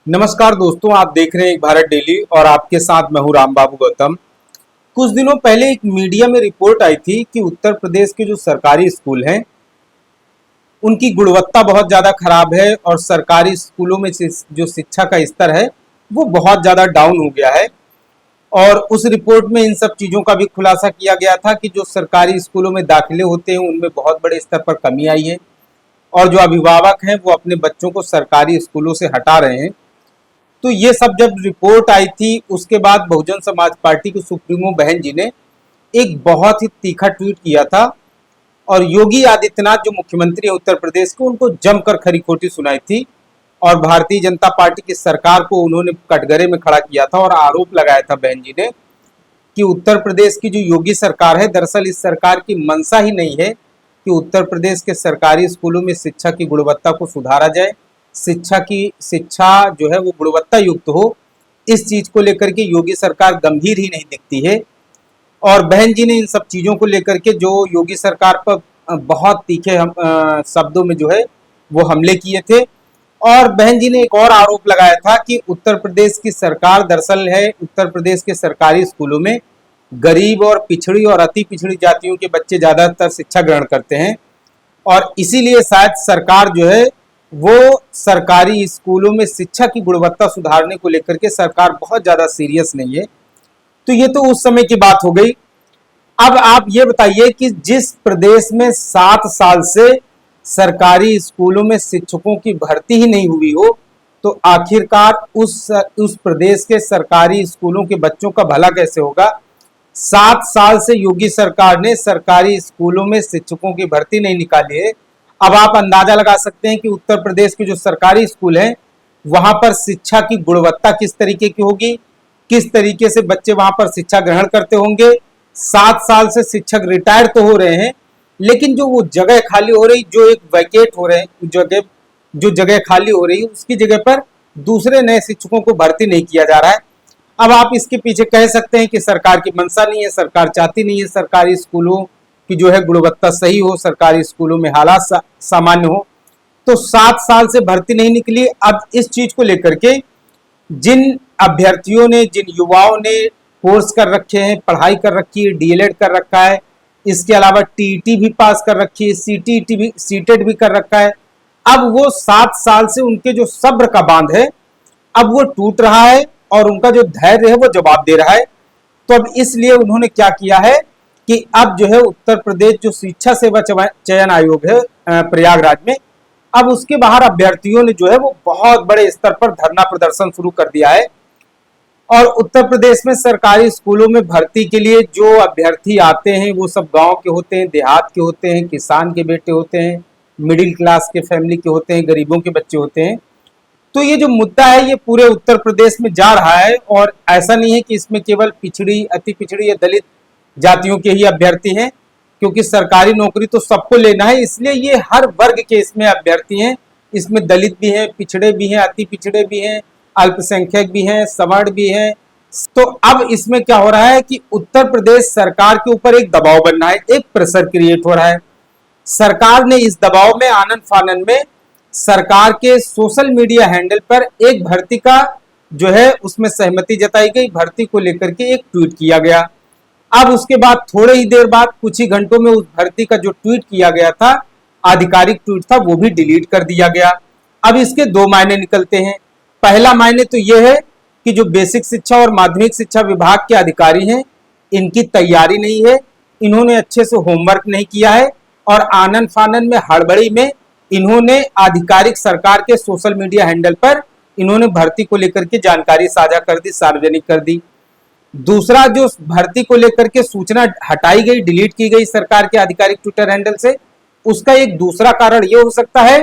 नमस्कार दोस्तों, आप देख रहे हैं एक भारत डेली और आपके साथ मैं हूं राम बाबू गौतम। कुछ दिनों पहले एक मीडिया में रिपोर्ट आई थी कि उत्तर प्रदेश के जो सरकारी स्कूल हैं उनकी गुणवत्ता बहुत ज़्यादा खराब है और सरकारी स्कूलों में जो शिक्षा का स्तर है वो बहुत ज़्यादा डाउन हो गया है। और उस रिपोर्ट में इन सब चीज़ों का भी खुलासा किया गया था कि जो सरकारी स्कूलों में दाखिले होते हैं उनमें बहुत बड़े स्तर पर कमी आई है और जो अभिभावक हैं वो अपने बच्चों को सरकारी स्कूलों से हटा रहे हैं। तो ये सब जब रिपोर्ट आई थी उसके बाद बहुजन समाज पार्टी के सुप्रीमो बहन जी ने एक बहुत ही तीखा ट्वीट किया था और योगी आदित्यनाथ जो मुख्यमंत्री है उत्तर प्रदेश के उनको जमकर खरी खोटी सुनाई थी और भारतीय जनता पार्टी की सरकार को उन्होंने कटघरे में खड़ा किया था और आरोप लगाया था बहन जी ने कि उत्तर प्रदेश की जो योगी सरकार है दरअसल इस सरकार की मंशा ही नहीं है कि उत्तर प्रदेश के सरकारी स्कूलों में शिक्षा की गुणवत्ता को सुधारा जाए, शिक्षा जो है वो गुणवत्ता युक्त हो। इस चीज को लेकर के योगी सरकार गंभीर ही नहीं दिखती है और बहन जी ने इन सब चीजों को लेकर के जो योगी सरकार पर बहुत तीखे शब्दों में जो है वो हमले किए थे। और बहन जी ने एक और आरोप लगाया था कि उत्तर प्रदेश की सरकार दरअसल है उत्तर प्रदेश के सरकारी स्कूलों में गरीब और पिछड़ी और अति पिछड़ी जातियों के बच्चे ज्यादातर शिक्षा ग्रहण करते हैं और इसीलिए शायद सरकार जो है वो सरकारी स्कूलों में शिक्षा की गुणवत्ता सुधारने को लेकर के सरकार बहुत ज्यादा सीरियस नहीं है। तो ये तो उस समय की बात हो गई। अब आप ये बताइए कि जिस प्रदेश में 7 साल से सरकारी स्कूलों में शिक्षकों की भर्ती ही नहीं हुई हो तो आखिरकार उस प्रदेश के सरकारी स्कूलों के बच्चों का भला कैसे होगा। 7 साल से योगी सरकार ने सरकारी स्कूलों में शिक्षकों की भर्ती नहीं निकाली है। अब आप अंदाजा लगा सकते हैं कि उत्तर प्रदेश के जो सरकारी स्कूल हैं वहां पर शिक्षा की गुणवत्ता किस तरीके की होगी, किस तरीके से बच्चे वहां पर शिक्षा ग्रहण करते होंगे। 7 साल से शिक्षक रिटायर तो हो रहे हैं लेकिन जो वो जगह खाली हो रही, जो एक वैकेट हो रहे हैं, जो जगह खाली हो रही है उसकी जगह पर दूसरे नए शिक्षकों को भर्ती नहीं किया जा रहा है। अब आप इसके पीछे कह सकते हैं कि सरकार की मंशा नहीं है, सरकार चाहती नहीं है सरकारी स्कूलों की जो है गुणवत्ता सही हो, सरकारी स्कूलों में हालात सामान्य हो। तो 7 साल से भर्ती नहीं निकली। अब इस चीज को लेकर के जिन अभ्यर्थियों ने, जिन युवाओं ने कोर्स कर रखे हैं, पढ़ाई कर रखी है, डीएलएड कर रखा है, इसके अलावा टीईटी भी पास कर रखी है, सीटीईटी भी, सीटेट भी कर रखा है, अब वो 7 साल से उनके जो सब्र का बांध है अब वो टूट रहा है और उनका जो धैर्य है वो जवाब दे रहा है। तो अब इसलिए उन्होंने क्या किया है कि अब जो है उत्तर प्रदेश जो शिक्षा सेवा चयन आयोग है प्रयागराज में, अब उसके बाहर अभ्यर्थियों ने जो है वो बहुत बड़े स्तर पर धरना प्रदर्शन शुरू कर दिया है। और उत्तर प्रदेश में सरकारी स्कूलों में भर्ती के लिए जो अभ्यर्थी आते हैं वो सब गांव के होते हैं, देहात के होते हैं, किसान के बेटे होते हैं, मिडिल क्लास के फैमिली के होते हैं, गरीबों के बच्चे होते हैं। तो ये जो मुद्दा है ये पूरे उत्तर प्रदेश में जा रहा है और ऐसा नहीं है कि इसमें केवल पिछड़ी, अति पिछड़ी या दलित जातियों के ही अभ्यर्थी हैं, क्योंकि सरकारी नौकरी तो सबको लेना है, इसलिए ये हर वर्ग के इसमें अभ्यर्थी हैं। इसमें दलित भी हैं, पिछड़े भी हैं, अति पिछड़े भी हैं, अल्पसंख्यक भी हैं, सवर्ण भी हैं। तो अब इसमें क्या हो रहा है कि उत्तर प्रदेश सरकार के ऊपर एक दबाव बन रहा है, एक प्रेशर क्रिएट हो रहा है। सरकार ने इस दबाव में आनन फानन में सरकार के सोशल मीडिया हैंडल पर एक भर्ती का जो है उसमें सहमति जताई गई, भर्ती को लेकर के एक ट्वीट किया गया। अब उसके बाद थोड़े ही देर बाद कुछ ही घंटों में उस भर्ती का जो ट्वीट किया गया था, आधिकारिक ट्वीट था, वो भी डिलीट कर दिया गया। अब इसके 2 मायने निकलते हैं। पहला मायने तो यह है कि जो बेसिक शिक्षा और माध्यमिक शिक्षा विभाग के अधिकारी हैं इनकी तैयारी नहीं है, इन्होंने अच्छे से होमवर्क नहीं किया है और आनन फानन में, हड़बड़ी में इन्होंने आधिकारिक सरकार के सोशल मीडिया हैंडल पर इन्होंने भर्ती को लेकर के जानकारी साझा कर दी, सार्वजनिक कर दी। दूसरा, जो भर्ती को लेकर के सूचना हटाई गई, डिलीट की गई सरकार के आधिकारिक ट्विटर हैंडल से, उसका एक दूसरा कारण यह हो सकता है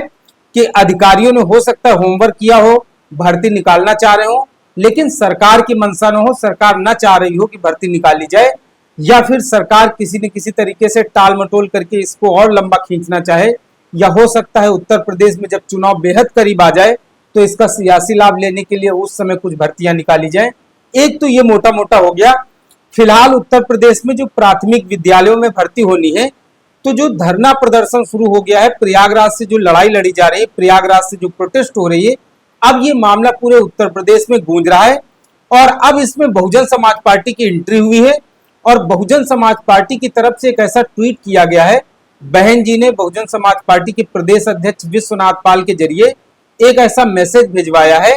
कि अधिकारियों ने हो सकता है होमवर्क किया हो, भर्ती निकालना चाह रहे हो, लेकिन सरकार की मंशा न हो, सरकार न चाह रही हो कि भर्ती निकाली जाए, या फिर सरकार किसी न किसी तरीके से टाल मटोल करके इसको और लंबा खींचना चाहे, या हो सकता है उत्तर प्रदेश में जब चुनाव बेहद करीब आ जाए तो इसका सियासी लाभ लेने के लिए उस समय कुछ भर्तियां निकाली जाए। एक तो ये मोटा मोटा हो गया। फिलहाल उत्तर प्रदेश में जो प्राथमिक विद्यालयों में भर्ती होनी है, तो जो धरना प्रदर्शन शुरू हो गया है, प्रयागराज से जो लड़ाई लड़ी जा रही है, प्रयागराज से जो प्रोटेस्ट हो रही है, अब ये मामला पूरे उत्तर प्रदेश में गूंज रहा है और अब इसमें बहुजन समाज पार्टी की एंट्री हुई है और बहुजन समाज पार्टी की तरफ से एक ऐसा ट्वीट किया गया है। बहन जी ने बहुजन समाज पार्टी के प्रदेश अध्यक्ष विश्वनाथ पाल के जरिए एक ऐसा मैसेज भिजवाया है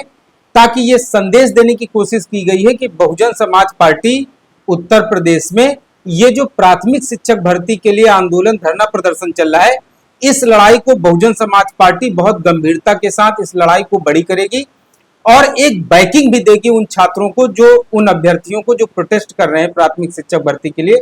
ताकि ये संदेश देने की कोशिश की गई है कि बहुजन समाज पार्टी उत्तर प्रदेश में ये जो प्राथमिक शिक्षक भर्ती के लिए आंदोलन धरना प्रदर्शन चल रहा है, इस लड़ाई को बहुजन समाज पार्टी बहुत गंभीरता के साथ इस लड़ाई को बड़ी करेगी और एक बैकिंग भी देगी उन छात्रों को, जो उन अभ्यर्थियों को जो प्रोटेस्ट कर रहे हैं प्राथमिक शिक्षक भर्ती के लिए।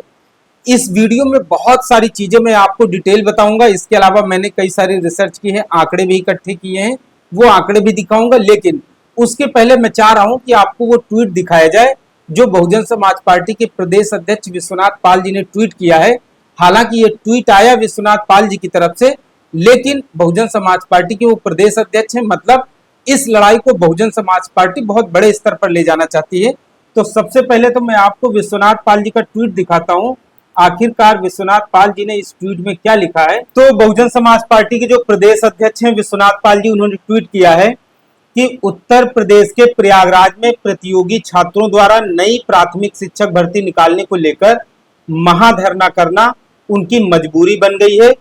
इस वीडियो में बहुत सारी चीजें मैं आपको डिटेल बताऊंगा। इसके अलावा मैंने कई सारी रिसर्च की है, आंकड़े भी इकट्ठे किए हैं, वो आंकड़े भी दिखाऊंगा। लेकिन उसके पहले मैं चाह रहा हूं कि आपको वो ट्वीट दिखाया जाए जो बहुजन समाज पार्टी के प्रदेश अध्यक्ष विश्वनाथ पाल जी ने ट्वीट किया है। हालांकि ये ट्वीट आया विश्वनाथ पाल जी की तरफ से, लेकिन बहुजन समाज पार्टी के वो प्रदेश अध्यक्ष हैं, मतलब इस लड़ाई को बहुजन समाज पार्टी बहुत बड़े स्तर पर ले जाना चाहती है। तो सबसे पहले तो मैं आपको विश्वनाथ पाल जी का ट्वीट दिखाता हूं। आखिरकार विश्वनाथ पाल जी ने इस ट्वीट में क्या लिखा है। तो बहुजन समाज पार्टी के जो प्रदेश अध्यक्ष हैं विश्वनाथ पाल जी, उन्होंने ट्वीट किया है कि उत्तर प्रदेश के प्रयागराज में प्रतियोगी छात्रों द्वारा नई प्राथमिक शिक्षक भर्ती निकालने को लेकर महाधरना करना उनकी मजबूरी बन गई है।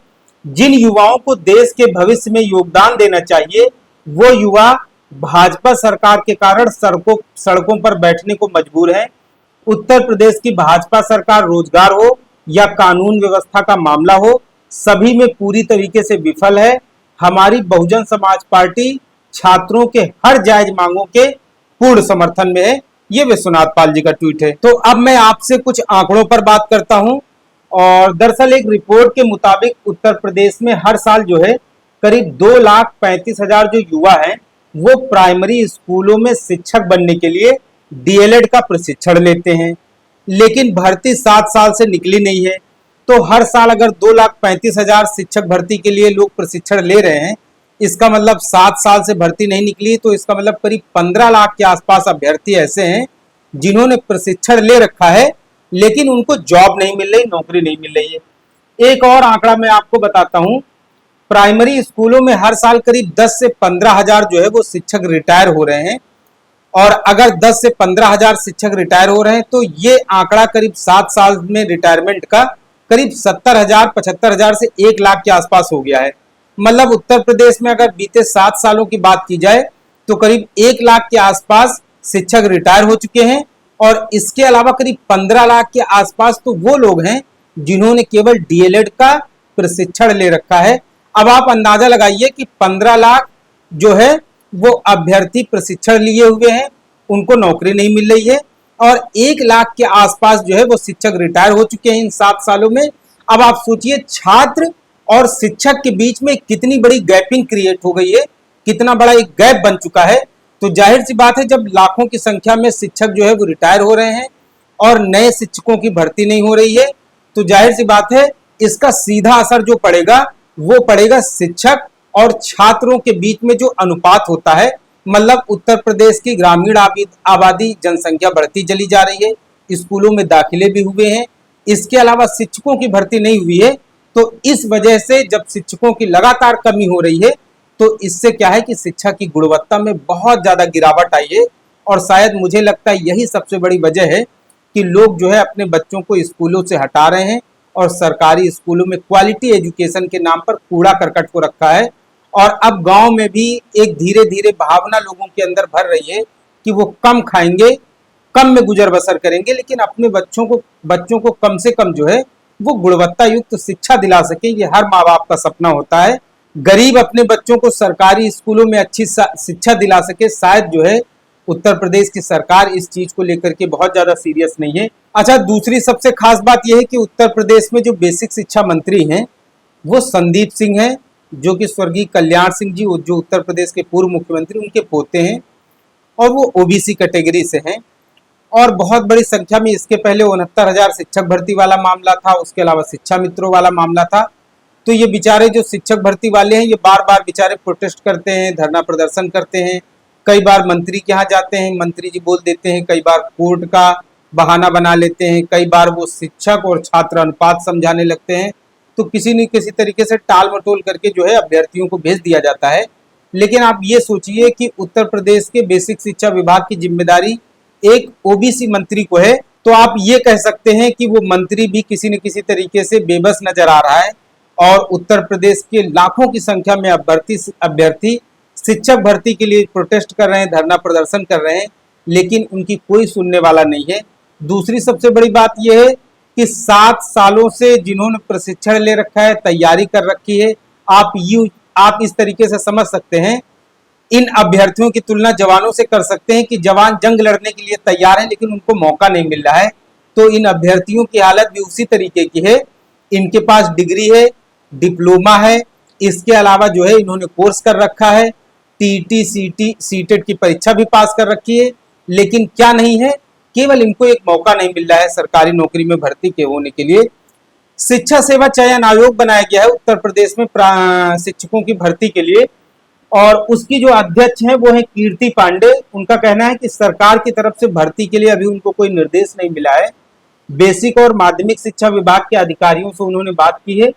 जिन युवाओं को देश के भविष्य में योगदान देना चाहिए, वो युवा भाजपा सरकार के कारण सड़कों पर बैठने को मजबूर है। उत्तर प्रदेश की भाजपा सरकार रोजगार हो या कानून व्यवस्था का मामला हो, सभी में पूरी तरीके से विफल है। हमारी बहुजन समाज पार्टी छात्रों के हर जायज मांगों के पूर्ण समर्थन में है। ये विश्वनाथ पाल जी का ट्वीट है। तो अब मैं आपसे कुछ आंकड़ों पर बात करता हूं। और दरअसल एक रिपोर्ट के मुताबिक उत्तर प्रदेश में हर साल जो है करीब 2,35,000 जो युवा हैं वो प्राइमरी स्कूलों में शिक्षक बनने के लिए डीएलएड का प्रशिक्षण लेते हैं, लेकिन भर्ती 7 साल से निकली नहीं है। तो हर साल अगर 2,35,000 शिक्षक भर्ती के लिए लोग प्रशिक्षण ले रहे हैं, इसका मतलब 7 साल से भर्ती नहीं निकली, तो इसका मतलब करीब 15 लाख के आसपास अभ्यर्थी ऐसे हैं जिन्होंने प्रशिक्षण ले रखा है लेकिन उनको जॉब नहीं मिल रही, नौकरी नहीं मिल रही है। एक और आंकड़ा मैं आपको बताता हूं। प्राइमरी स्कूलों में हर साल करीब 10 से 15 हजार जो है वो शिक्षक रिटायर हो रहे हैं और अगर 10 से 15 हजार शिक्षक रिटायर हो रहे हैं तो ये आंकड़ा करीब 7 साल में रिटायरमेंट का करीब 70,000 75,000 से 1 लाख के आसपास हो गया है। मतलब उत्तर प्रदेश में अगर बीते 7 सालों की बात की जाए तो करीब 1 लाख के आसपास शिक्षक रिटायर हो चुके हैं और इसके अलावा करीब 15 लाख के आसपास तो वो लोग हैं जिन्होंने केवल डीएलएड का प्रशिक्षण ले रखा है। अब आप अंदाजा लगाइए कि 15 लाख जो है वो अभ्यर्थी प्रशिक्षण लिए हुए हैं, उनको नौकरी नहीं मिल रही है और 1 लाख के आसपास जो है वो शिक्षक रिटायर हो चुके हैं इन 7 सालों में। अब आप सोचिए छात्र और शिक्षक के बीच में कितनी बड़ी गैपिंग क्रिएट हो गई है, कितना बड़ा एक गैप बन चुका है। तो जाहिर सी बात है जब लाखों की संख्या में शिक्षक जो है वो रिटायर हो रहे हैं और नए शिक्षकों की भर्ती नहीं हो रही है, तो जाहिर सी बात है इसका सीधा असर जो पड़ेगा वो पड़ेगा शिक्षक और छात्रों के बीच में जो अनुपात होता है। मतलब उत्तर प्रदेश की ग्रामीण आबादी जनसंख्या बढ़ती चली जा रही है, स्कूलों में दाखिले भी हुए हैं, इसके अलावा शिक्षकों की भर्ती नहीं हुई है। तो इस वजह से जब शिक्षकों की लगातार कमी हो रही है तो इससे क्या है कि शिक्षा की गुणवत्ता में बहुत ज्यादा गिरावट आई है और शायद मुझे लगता है यही सबसे बड़ी वजह है कि लोग जो है अपने बच्चों को स्कूलों से हटा रहे हैं और सरकारी स्कूलों में क्वालिटी एजुकेशन के नाम पर कूड़ा करकट को रखा है। और अब गांव में भी एक धीरे धीरे भावना लोगों के अंदर भर रही है कि वो कम खाएंगे, कम में गुजर बसर करेंगे, लेकिन अपने बच्चों को कम से कम जो है वो गुणवत्ता युक्त शिक्षा दिला सके, ये हर माँ बाप का सपना होता है। गरीब अपने बच्चों को सरकारी स्कूलों में अच्छी शिक्षा दिला सके, शायद जो है उत्तर प्रदेश की सरकार इस चीज को लेकर के बहुत ज्यादा सीरियस नहीं है। अच्छा, दूसरी सबसे खास बात यह है कि उत्तर प्रदेश में जो बेसिक शिक्षा मंत्री हैं वो संदीप सिंह हैं, जो कि स्वर्गीय कल्याण सिंह जी जो उत्तर प्रदेश के पूर्व मुख्यमंत्री उनके पोते हैं और वो ओबीसी कैटेगरी से हैं। और बहुत बड़ी संख्या में इसके पहले 69,000 शिक्षक भर्ती वाला मामला था, उसके अलावा शिक्षा मित्रों वाला मामला था। तो ये बेचारे जो शिक्षक भर्ती वाले हैं ये बार बार बेचारे प्रोटेस्ट करते हैं, धरना प्रदर्शन करते हैं, कई बार मंत्री के यहाँ जाते हैं, मंत्री जी बोल देते हैं, कई बार कोर्ट का बहाना बना लेते हैं, कई बार वो शिक्षक और छात्र अनुपात समझाने लगते हैं। तो किसी न किसी तरीके से टाल मटोल करके जो है अभ्यर्थियों को भेज दिया जाता है। लेकिन आप ये सोचिए कि उत्तर प्रदेश के बेसिक शिक्षा विभाग की जिम्मेदारी एक ओबीसी मंत्री को है, तो आप ये कह सकते हैं कि वो मंत्री भी किसी न किसी तरीके से बेबस नजर आ रहा है और उत्तर प्रदेश के लाखों की संख्या में अभ्यर्थी शिक्षक भर्ती के लिए प्रोटेस्ट कर रहे हैं, धरना प्रदर्शन कर रहे हैं, लेकिन उनकी कोई सुनने वाला नहीं है। दूसरी सबसे बड़ी बात यह है कि 7 सालों से जिन्होंने प्रशिक्षण ले रखा है, तैयारी कर रखी है, आप इस तरीके से समझ सकते हैं, इन अभ्यर्थियों की तुलना जवानों से कर सकते हैं कि जवान जंग लड़ने के लिए तैयार हैं लेकिन उनको मौका नहीं मिल रहा है। तो इन अभ्यर्थियों की हालत भी उसी तरीके की है। इनके पास डिग्री है, डिप्लोमा है, इसके अलावा जो है इन्होंने कोर्स कर रखा है, टीटी सीटी सीटेट की परीक्षा भी पास कर रखी है, लेकिन क्या नहीं है, केवल इनको एक मौका नहीं मिल रहा है सरकारी नौकरी में भर्ती के होने के लिए। शिक्षा सेवा चयन आयोग बनाया गया है उत्तर प्रदेश में शिक्षकों की भर्ती के लिए, और उसकी जो अध्यक्ष हैं वो है कीर्ति पांडे। उनका कहना है कि सरकार की तरफ से भर्ती के लिए अभी उनको कोई निर्देश नहीं मिला है। बेसिक और माध्यमिक शिक्षा विभाग के अधिकारियों से उन्होंने बात की है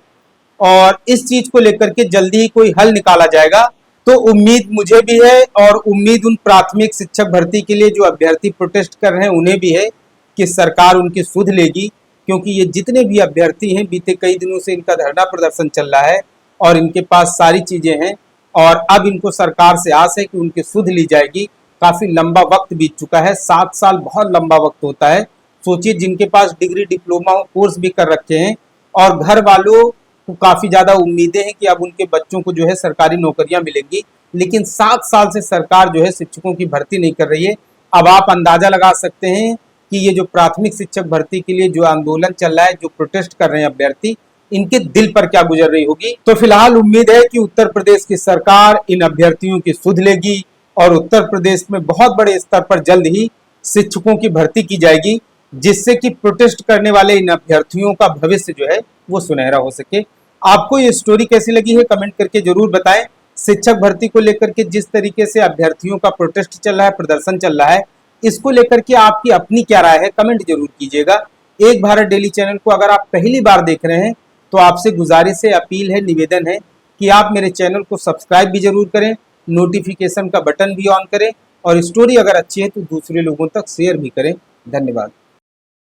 और इस चीज को लेकर के जल्दी ही कोई हल निकाला जाएगा। तो उम्मीद मुझे भी है और उम्मीद उन प्राथमिक शिक्षक भर्ती के लिए जो अभ्यर्थी प्रोटेस्ट कर रहे हैं उन्हें भी है कि सरकार उनकी सुध लेगी, क्योंकि ये जितने भी अभ्यर्थी हैं बीते कई दिनों से इनका धरना प्रदर्शन चल रहा है और इनके पास सारी चीजें हैं और अब इनको सरकार से आस है कि उनकी सुध ली जाएगी। काफी लंबा वक्त बीत चुका है, 7 साल बहुत लंबा वक्त होता है। सोचिए जिनके पास डिग्री डिप्लोमा कोर्स भी कर रखे हैं और घर वालों को काफी ज्यादा उम्मीदें हैं कि अब उनके बच्चों को जो है सरकारी नौकरियां मिलेंगी, लेकिन 7 साल से सरकार जो है शिक्षकों की भर्ती नहीं कर रही है। अब आप अंदाजा लगा सकते हैं कि ये जो प्राथमिक शिक्षक भर्ती के लिए जो आंदोलन चल रहा है, जो प्रोटेस्ट कर रहे हैं अभ्यर्थी, इनके दिल पर क्या गुजर रही होगी। तो फिलहाल उम्मीद है कि उत्तर प्रदेश की सरकार इन अभ्यर्थियों की सुध लेगी और उत्तर प्रदेश में बहुत बड़े स्तर पर जल्द ही शिक्षकों की भर्ती की जाएगी, जिससे कि प्रोटेस्ट करने वाले इन अभ्यर्थियों का भविष्य जो है वो सुनहरा हो सके। आपको ये स्टोरी कैसी लगी है कमेंट करके जरूर बताएं। शिक्षक भर्ती को लेकर के जिस तरीके से अभ्यर्थियों का प्रोटेस्ट चल रहा है, प्रदर्शन चल रहा है, इसको लेकर के आपकी अपनी क्या राय है कमेंट जरूर कीजिएगा। एक भारत डेली चैनल को अगर आप पहली बार देख रहे हैं तो आपसे गुजारिश है, अपील है, निवेदन है कि आप मेरे चैनल को सब्सक्राइब भी जरूर करें, नोटिफिकेशन का बटन भी ऑन करें और स्टोरी अगर अच्छी है तो दूसरे लोगों तक शेयर भी करें। धन्यवाद।